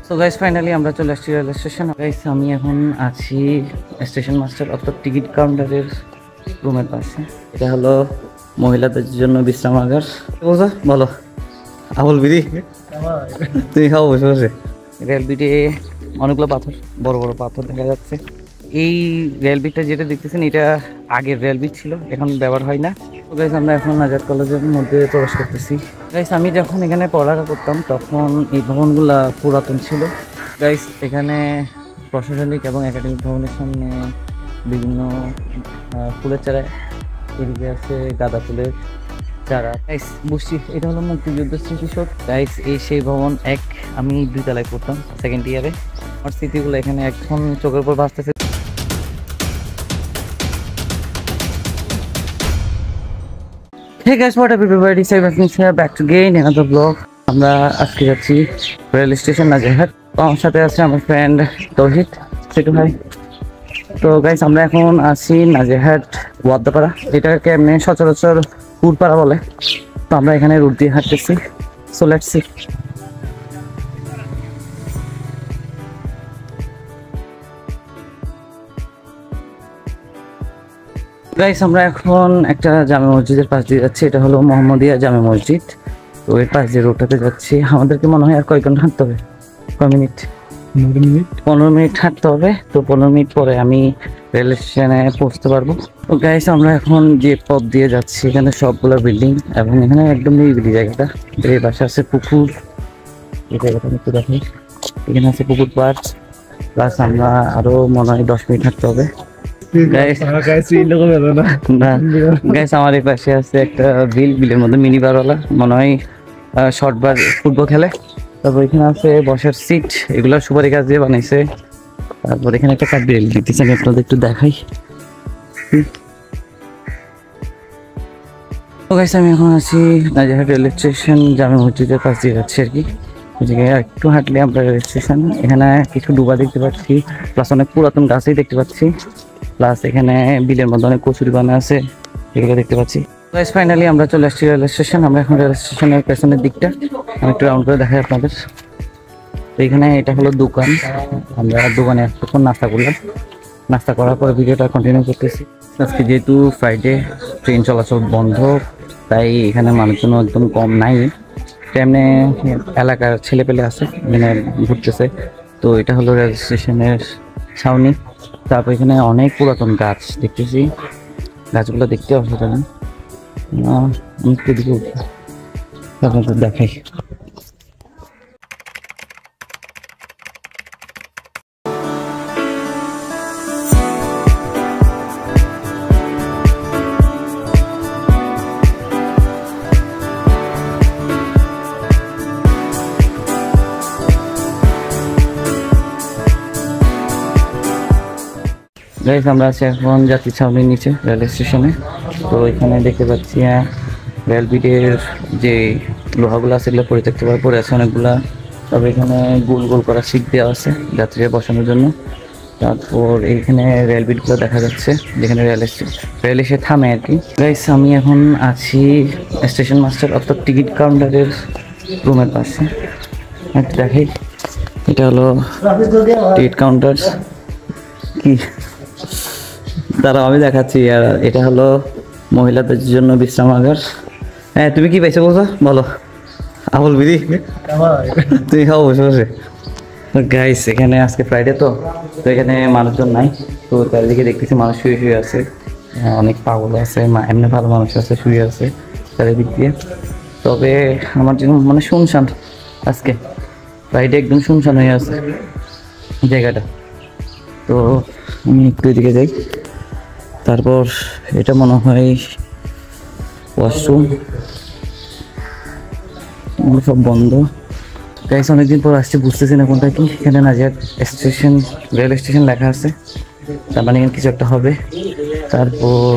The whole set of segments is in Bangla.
সো গাইস ফাইনালি আমরা চলে আসছি রেল স্টেশন। গাইস আমি এখন আছি স্টেশন মাস্টার অর্থাৎ টিকিট কাউন্টারের রুমের পাশে। এটা হলো মহিলাদের জন্য বিশ্রামাগার। বলছো বলো আবুল বিদি তুমি খাও বসে বসে। রেল বিটে অনেকগুলো পাথর, বড় বড় পাথর দেখা যাচ্ছে। এই রেল বিটটা যেটা দেখতেছেন এটা আগের রেল বিট ছিল, এখন ব্যবহার হয় না। তো গাইস আমরা এখন আজাদ কলেজের মধ্যে প্রবেশ করতেছি। গাইস আমি যখন এখানে পড়ালেখা করতাম তখন এই ভবনগুলা পুরাতন ছিল। গাইস এখানে প্রশাসনিক এবং একাডেমিক ভবনের সামনে বিভিন্ন ফুলের চারা, এদিকে আছে গাঁদা ফুলের চারা। গাইস বুঝছি এটা হলো মুক্তিযুদ্ধ স্মৃতিসৌধ। গাইস এই সেই ভবন এক, আমি 2 তলায় পড়তাম সেকেন্ড ইয়ারে। আমার স্মৃতিগুলো এখানে এখন চোখের উপর ভাসতেছে। Hey guys, what up everybody? Cyberpunk here, back to again another vlog. আমরা আজকে যাচ্ছি রেল স্টেশন নাজিরহাট। আমার সাথে আছে আমার ফ্রেন্ড তৌহিদ। সেটু ভাই। তো গাইস আমরা এখন আছি নাজিরহাট ওয়াদ্দাপাড়া, এটাকে এমনি সচরাচর পুরপাড়া বলে। তো আমরা এখানে রুট দিয়ে হাঁটতেছি। So let's see. গাইস আমরা এখন একটা জামে মসজিদের পাশ দিয়ে যাচ্ছি। এটা হলো মোহাম্মদিয়া জামে মসজিদ। তো এর পাশ দিয়ে রোডটাতে যাচ্ছি। আমাদেরকে মনে হয় আর কয়েক ঘন্টা হাঁটতে হবে। কয় মিনিট? 15 মিনিট হাঁটতে হবে। তো 15 মিনিট পরে আমি রেল স্টেশনে পৌঁছতে পারবো। তো গাইস আমরা এখন যে পথ দিয়ে যাচ্ছি এখানে সবগুলো বিল্ডিং এবং এখানে একদম নিরিবিলি জায়গাটা। এই পাশে আছে পুকুর, এই জায়গাটা একটু দেখি। এখানে আছে পুকুর পাড়। প্লাস আমরা আরো মনে হয় 10 মিনিট হাঁটতে হবে। গাইস আমার এই পাশে আছে একটা বিলের মধ্যে মিনি বারওয়ালা, মনে হয় শর্ট বার ফুটবল খেলে। তারপর এখানে আছে বসার সিট, এগুলো সুপারি গাছ দিয়ে বানাইছে। তারপর এখানে একটা কাঠ বিড়াল দেখতেছি, আমি আপনাদের একটু দেখাই। তো গাইস আমি এখন আছি নাজিরহাট রেল স্টেশন জামে মসজিদের পাশ দিয়ে যাচ্ছি আর কি। একটু হাঁটলে আমরা রেল স্টেশন। এখানে কিছু ডুবা দেখতে পাচ্ছি, প্লাস অনেক পুরাতন গাছই দেখতে পাচ্ছি। প্লাস এখানে বিলের মধ্যে অনেক কচুরি বানা আছে, এগুলো দেখতে পাচ্ছি। গাইস ফাইনালি আমরা চলে আসছি রেল স্টেশন। আমরা এখন রেল স্টেশনের পেছনের দিকটা আমি একটু রাউন্ড করে দেখাই আপনাদের। তো এখানে এটা হলো দোকান, আমরা দোকানে এখন নাস্তা করলাম। নাস্তা করার পর ভিডিওটা কন্টিনিউ করতেছি। আজকে যেহেতু ফ্রাইডে, ট্রেন চলাচল বন্ধ, তাই এখানে মানুষজন একদম কম নাই। তেমনি এলাকার ছেলেপেলে আছে এখানে ঘুরতেছে। তো এটা হলো রেল স্টেশনের ছাউনি। তারপর এখানে অনেক পুরাতন গাছ দেখতেছি, গাছগুলো দেখতে অসাধারণ। আমি একটু দিকে আপনাদের দেখাই। গাইস আমরা আছি এখন যাত্রী ছাউনির নিচে রেল স্টেশনে। তো এখানে দেখতে পাচ্ছি রেল বিটের যে লোহাগুলো আছে এগুলো পরিত্যক্তভাবে পড়ে আছে অনেকগুলা। তবে এখানে গোল গোল করা সিট দেওয়া আছে যাত্রীরা বসানোর জন্য। তারপর এইখানে রেল বিটগুলো দেখা যাচ্ছে যেখানে রেল এসে থামে আর কি। গাইস আমি এখন আছি স্টেশন মাস্টার অর্থাৎ টিকিট কাউন্টারের রুমের পাশে। একটু দেখাই, এটা হলো টিকিট কাউন্টার। কি দাঁড়াও আমি দেখাচ্ছি। আর এটা হলো মহিলাদের জন্য বিশ্রামাগার। হ্যাঁ তুমি কি পাইছো বলছো বলো আবুল বিদি তুমি খাও বসে বসে। গাইস এখানে আজকে ফ্রাইডে তো এখানে মানুষজন নাই। তো চারিদিকে দেখতেছি মানুষ শুয়ে শুয়ে আছে, অনেক পাগল আছে, এমনি ভালো মানুষ আছে শুয়ে আছে চারিদিক দিয়ে। তবে আমার জন্য মানে শুনশান, আজকে ফ্রাইডে একদম শুনশান হয়ে আছে জায়গাটা। তো আমি একটু এদিকে যাই। তারপর এটা মনে হয় ওয়াশরুম, সব বন্ধ। গাইস অনেকদিন পর আসছে, বুঝতেছি না কোনটা কি। এখানে নাজিরহাট স্টেশন রেল স্টেশন লেখা আছে, তার মানে এখানে কিছু একটা হবে। তারপর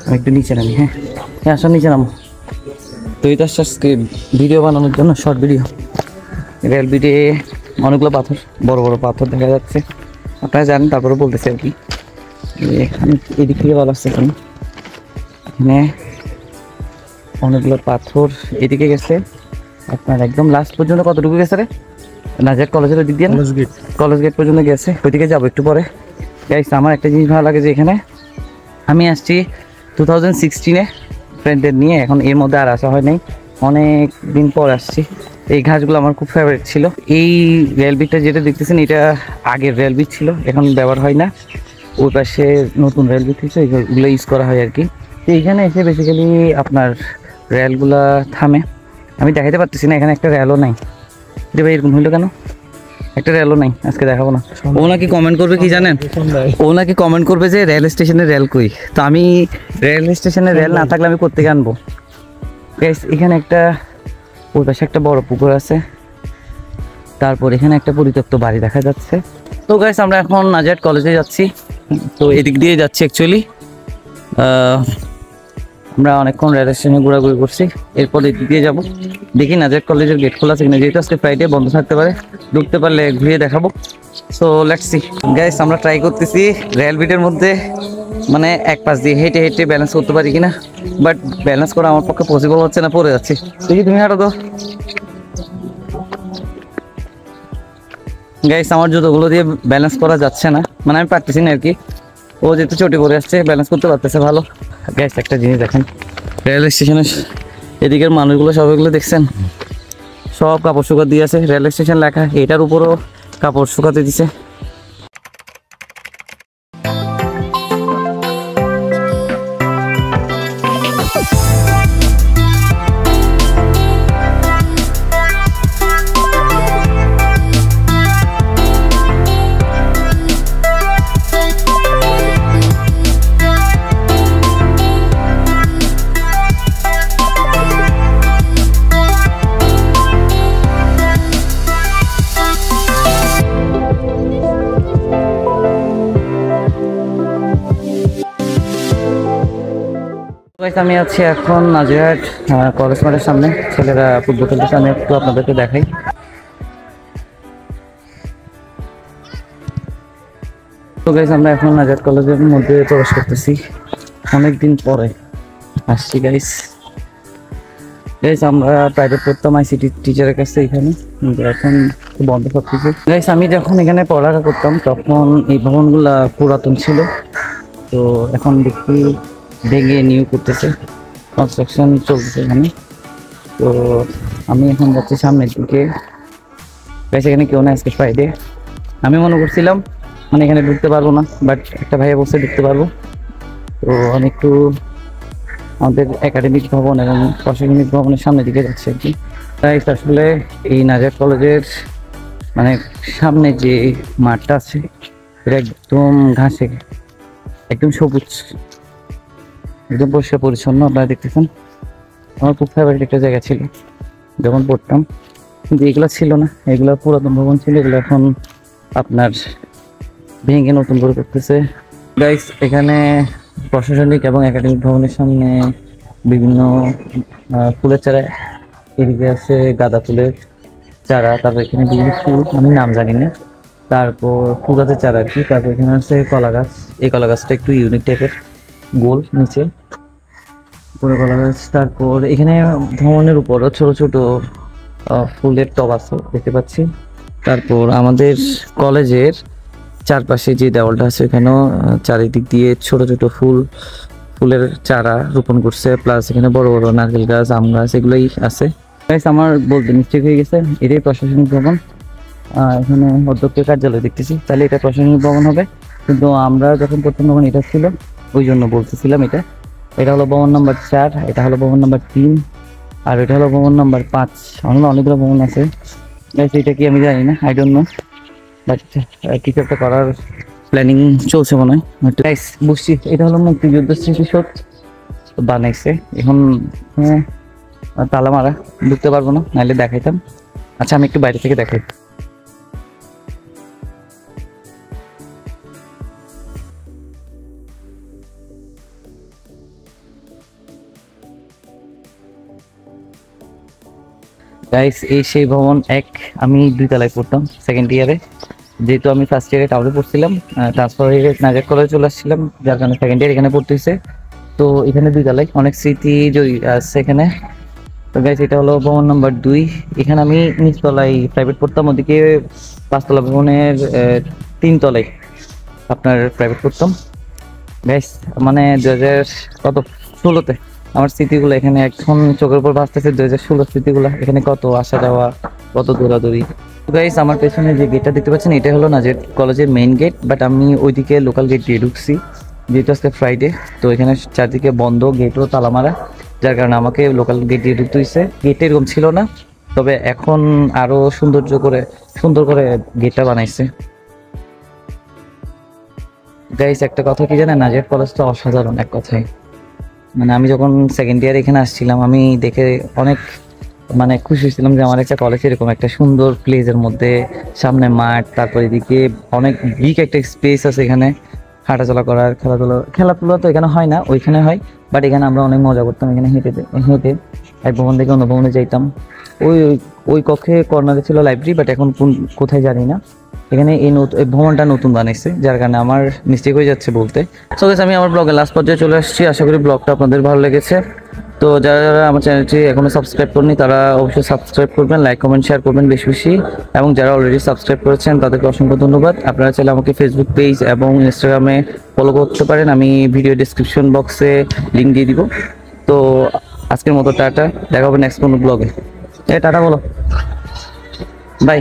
আমি একটু নিচে নামি। হ্যাঁ হ্যাঁ আসো নিচে নামো। তো এটা আজকে ভিডিও বানানোর জন্য শর্ট ভিডিও। রেল বিটে অনেকগুলো পাথর, বড় বড় পাথর দেখা যাচ্ছে, আপনারা জানেন। তারপরে বলতেছি আর কি, এখানে এদিক থেকে ভালো আসছে। এখানে অনেকগুলো পাথর এদিকে গেছে। আপনার একদম লাস্ট পর্যন্ত কতটুকু গেছে রে? নাজিরহাট কলেজের দিক দিয়ে, কলেজ গেট পর্যন্ত গেছে, ওইদিকে যাবো একটু পরে। গাইস আমার একটা জিনিস ভালো লাগে যে এখানে আমি আসছি 2016-এ ফ্রেন্ডদের নিয়ে, এখন এর মধ্যে আর আসা হয় নাই, অনেক দিন পর আসছি। এই ঘাসগুলো আমার খুব ফেভারিট ছিল। এই রেলবিটটা যেটা দেখতেছেন এটা আগের রেলবিট ছিল, এখন ব্যবহার হয় না। ওই পাশে নতুন রেলবিট হয়েছে, এগুলো ইউজ করা হয় আর কি। তো এইখানে এসে বেসিক্যালি আপনার রেলগুলা থামে। আমি দেখাতে পারতেছি না, এখানে একটা রেলও নাই। রে ভাই এরকম হইলো কেন? একটা রেলও নাই, আজকে দেখাবো না। ও নাকি কমেন্ট করবে কি জানেন, ও নাকি কমেন্ট করবে যে রেল স্টেশনে রেল কই। তো আমি রেল স্টেশনে রেল না থাকলে আমি কোত্থেকে আনবো? এখানে একটা ওই পাশে একটা বড় পুকুর আছে, তারপর এখানে একটা পরিত্যক্ত বাড়ি দেখা যাচ্ছে। তো গাইস আমরা এখন নাজিরহাট কলেজে যাচ্ছি, তো এদিক দিয়ে যাচ্ছি অ্যাকচুয়ালি। আমরা অনেকক্ষণ রেল স্টেশনে ঘোরাঘুরি করছি, এরপর এদিক দিয়ে যাবো। দেখি নাজিরহাট কলেজের গেট খোলা আছে কিনা, যেহেতু আজকে ফ্রাইডে বন্ধ থাকতে পারে, ঢুকতে পারলে ঘুরিয়ে দেখাবো। সো লেটস সি গাইস, আমরা ট্রাই করতেছি রেল বিটের মধ্যে মানে এক পাশ দিয়ে হেঁটে হেঁটে ব্যালেন্স করতে পারি কিনা, বাট ব্যালেন্স করা আমার পক্ষে পসিবল হচ্ছে না, পড়ে যাচ্ছি। দেখি তুমি হাঁটো তো। গাইস আমার জুতোগুলো দিয়ে ব্যালেন্স করা যাচ্ছে না, মানে আমি পারতেছি না আর কি। ও যেহেতু চটি পরে আসছে, ব্যালেন্স করতে পারতেছে ভালো। গাইস একটা জিনিস দেখেন, রেল স্টেশনের এদিকের মানুষগুলো সবাইগুলো দেখছেন, সব কাপড় শুকা দিয়ে আছে, রেল স্টেশন লেখা, এটার উপরও কাপড় শুকাতে দিছে। আমি আছি এখন নাজিরহাট কলেজ মাঠের সামনে, ছেলেরা ফুটবল খেলতেছে, আমি একটু আপনাদেরকে দেখাই। তো গাইস আমরা এখন নাজিরহাট কলেজের মধ্যে প্রবেশ করতেছি, অনেকদিন পরে আসছি গাইস। আমরা প্রাইভেট পড়তাম আইসিটি টিচারের কাছে এখানে, এখন বন্ধ সবকিছু। গাইস আমি যখন এখানে পড়ালেখা করতাম তখন এই ভবনগুলা পুরাতন ছিল, তো এখন দেখি ভেঙে নিউ করতেছে, কনস্ট্রাকশন চলতেছে এখানে। তো আমি এখন যাচ্ছি সামনের দিকে। গাইস এখানে কেউ না, আজকে ফ্রাইডে। আমি মনে করছিলাম মানে এখানে ঢুকতে পারবো না, বাট একটা ভাইয়া বসে ঢুকতে পারবো। তো আমি একটু আমাদের একাডেমিক ভবন এবং প্রশাসনিক ভবনের সামনের দিকে যাচ্ছি আর কি। তাই আসলে এই নাজিরহাট কলেজের মানে সামনে যে মাঠটা আছে এটা একদম ঘাসে, একদম সবুজ, একদম পরিষ্কার পরিচ্ছন্ন। আপনারা দেখতেছেন, আমার খুব ফেভারিট একটা জায়গা ছিল যখন পড়তাম, কিন্তু এগুলো ছিল না, এগুলো পুরাতন ভবন ছিল, এগুলো এখন আপনার ভেঙে নতুন করে করতেছে। গাইস এখানে প্রশাসনিক এবং একাডেমিক ভবনের সামনে বিভিন্ন ফুলের চারা, এদিকে আছে গাঁদা ফুলের চারা, তারপর এখানে বিভিন্ন ফুল আমি নাম জানি না, তারপর ফুল গাছের চারা আর কি, তারপর এখানে আছে কলা গাছ। এই কলা গাছটা একটু ইউনিক টাইপের, গোল নিচে পুরো কলা গাছ। তারপর এখানে ভবনের উপরও ছোট ছোট ফুলের টব আছে দেখতে পাচ্ছি। তারপর আমাদের কলেজের চারপাশে যে দেওয়ালটা আছে এখানেও চারিদিক দিয়ে ছোট ছোট ফুলের চারা রোপণ করছে, প্লাস এখানে বড় বড় নারকেল গাছ, আম গাছ এগুলোই আছে। আমার বলতে মিস্টেক হয়ে গেছে, এটাই প্রশাসনিক ভবন। এখানে অধ্যক্ষের কার্যালয় দেখতেছি, তাহলে এটা প্রশাসনিক ভবন হবে, কিন্তু আমরা যখন প্রথম তখন এটা ছিল, ওই জন্য বলতেছিলাম এটা হলো ভবন নাম্বার 4, এটা হলো ভবন নাম্বার 3, আর এটা হলো ভবন নাম্বার 5। অনেকগুলো ভবন আছে, এটা কি আমি জানি না, আই ডোন্ট নো, বাট কিছু একটা করার প্ল্যানিং চলছে মনে হয়। বুঝছি এটা হলো মুক্তিযুদ্ধ স্মৃতিসৌধ বানাইছে, এখন তালা মারা, ঢুকতে পারবো না, নাহলে দেখাইতাম। আচ্ছা আমি একটু বাইরে থেকে দেখাই। গাইস এই সেই ভবন 1, আমি 2 তলায় পড়তাম সেকেন্ড ইয়ারে, যেহেতু আমি ফার্স্ট ইয়ারে টাউনে পড়ছিলাম, ট্রান্সফার হয়ে নাজিরহাট কলেজে চলে আসছিলাম, যার কারণে সেকেন্ড ইয়ার এখানে পড়তে হয়েছে। তো এখানে 2 তলায় অনেক স্মৃতি জড়িয়ে আছে এখানে। তো গাইস এটা হলো ভবন নাম্বার 2। এখানে আমি নিচতলায় প্রাইভেট পড়তাম, ওদিকে 5 তলা ভবনের 3 তলায় আপনার প্রাইভেট পড়তাম। গাইস মানে 2016-তে আমার স্মৃতিগুলো এখানে এখন চোখের উপর ভাসতেছে। 2016 স্মৃতিগুলো, এখানে কত আসা যাওয়া, কত দৌড়াদৌড়ি। গাইস আমার পেছনে যে গেটটা দেখতে পাচ্ছেন এটা হলো নাজের কলেজের মেইন গেট, বাট আমি ওইদিকে লোকাল গেট দিয়ে ঢুকছি যেহেতু আজকে ফ্রাইডে। তো এখানে চারদিকে বন্ধ, গেটও তালা মারা, যার কারণে আমাকে লোকাল গেট দিয়ে ঢুকতে হয়েছে। গেটটা এরকম ছিল না, তবে এখন আরো সুন্দর করে গেটটা বানাইছে। গাইস একটা কথা কি জানেন, নাজির কলেজটা অসাধারণ এক কথায়। মানে আমি যখন সেকেন্ড ইয়ার এখানে আসছিলাম, আমি দেখে অনেক মানে খুশি হয়েছিলাম যে আমার একটা কলেজ এরকম একটা সুন্দর প্লেসের মধ্যে, সামনে মাঠ, তারপর এদিকে অনেক বিগ একটা স্পেস আছে এখানে হাঁটাচলা করার, খেলাধুলা তো এখানে হয় না, ওইখানে হয়, বাট এখানে আমরা অনেক মজা করতাম। এখানে হেঁটে হেঁটে এক ভবন থেকে অন্য ভবনে যাইতাম। ওই ওই কক্ষে কর্নারে ছিল লাইব্রেরি, বাট এখন কোথায় জানি না। এখানে এই ভবনটা নতুন বানাইছে, যার কারণে আমার মিস্টেক হয়ে যাচ্ছে বলতে। সো গাইস আমি আমার ব্লগের লাস্ট পর্যায়ে চলে আসছি, আশা করি ব্লগটা আপনাদের ভালো লেগেছে। তো যারা যারা আমার চ্যানেলটি এখনো সাবস্ক্রাইব করেনি তারা অবশ্যই সাবস্ক্রাইব করবেন, লাইক কমেন্ট শেয়ার করবেন বেশি বেশি, এবং যারা অলরেডি সাবস্ক্রাইব করেছেন তাদেরকে অসংখ্য ধন্যবাদ। আপনারা চাইলে আমাকে ফেসবুক পেজ এবং ইনস্টাগ্রামে ফলো করতে পারেন, আমি ভিডিও ডিসক্রিপশন বক্সে লিঙ্ক দিয়ে দিব। তো আজকের মতো টাটা, দেখা হবে নেক্সট কোনো ব্লগে। টাটা বলো, বাই।